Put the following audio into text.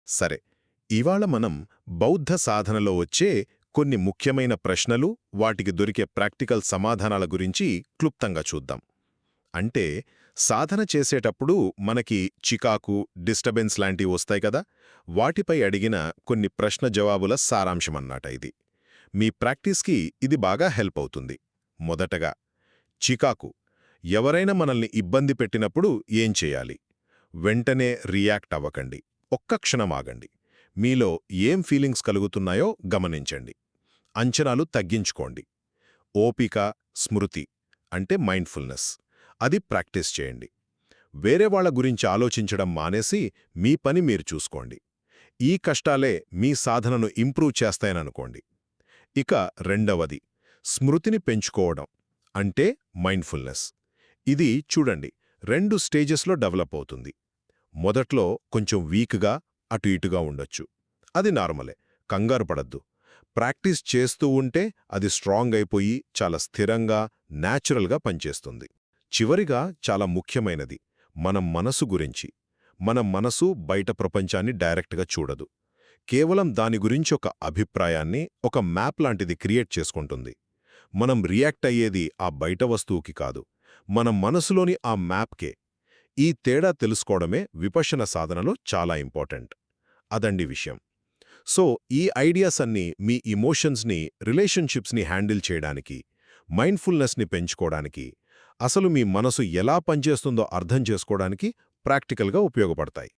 సరే, ఇవాళ మనం బౌద్ధ సాధనలో వచ్చే కొన్ని ముఖ్యమైన ప్రశ్నలు, వాటికి దొరికే ప్రాక్టికల్ సమాధానాల గురించి క్లుప్తంగా చూద్దాం. అంటే సాధన చేసేటప్పుడు మనకి చికాకు, డిస్టర్బెన్స్ లాంటివి వస్తాయి కదా, వాటిపై అడిగిన కొన్ని ప్రశ్న జవాబుల సారాంశమన్నమాట ఇది. మీ ప్రాక్టీస్కి ఇది బాగా హెల్ప్ అవుతుంది. మొదటగా, చికాకు. ఎవరైనా మనల్ని ఇబ్బంది పెట్టినప్పుడు ఏం చేయాలి? వెంటనే రియాక్ట్ అవ్వకండి. ఒక్క క్షణం ఆగండి. మీలో ఏం ఫీలింగ్స్ కలుగుతున్నాయో గమనించండి. అంచనాలు తగ్గించుకోండి. ఓపిక, స్మృతి అంటే మైండ్ఫుల్నెస్, అది ప్రాక్టీస్ చేయండి. వేరే వాళ్ళ గురించి ఆలోచించడం మానేసి మీ పని మీరు చూసుకోండి. ఈ కష్టాలే మీ సాధనను ఇంప్రూవ్ చేస్తాయననుకోండి. ఇక రెండవది, స్మృతిని పెంచుకోవడం అంటే మైండ్ఫుల్నెస్. ఇది చూడండి, 2 స్టేజెస్లో డెవలప్ అవుతుంది. మొదట్లో కొంచెం వీక్గా, అటు ఇటుగా ఉండొచ్చు. అది నార్మలే, కంగారు పడద్దు. ప్రాక్టీస్ చేస్తూ ఉంటే అది స్ట్రాంగ్ అయిపోయి చాలా స్థిరంగా, న్యాచురల్గా పనిచేస్తుంది. చివరిగా చాలా ముఖ్యమైనది, మన మనసు గురించి. మన మనసు బయట ప్రపంచాన్ని డైరెక్ట్గా చూడదు. కేవలం దాని గురించి ఒక అభిప్రాయాన్ని, ఒక మ్యాప్ లాంటిది క్రియేట్ చేసుకుంటుంది. మనం రియాక్ట్ అయ్యేది ఆ బయట వస్తువుకి కాదు, మన మనసులోని ఆ మ్యాప్కే. ఈ తేడా తెలుసుకోవడమే విపశ్యన సాధనలో చాలా ఇంపార్టెంట్. అదండి విషయం. సో ఈ ఐడియాస్ అన్నీ మీ ఇమోషన్స్ని, రిలేషన్షిప్స్ని హ్యాండిల్ చేయడానికి, మైండ్ఫుల్నెస్ని పెంచుకోవడానికి, అసలు మీ మనసు ఎలా పనిచేస్తుందో అర్థం చేసుకోవడానికి ప్రాక్టికల్గా ఉపయోగపడతాయి.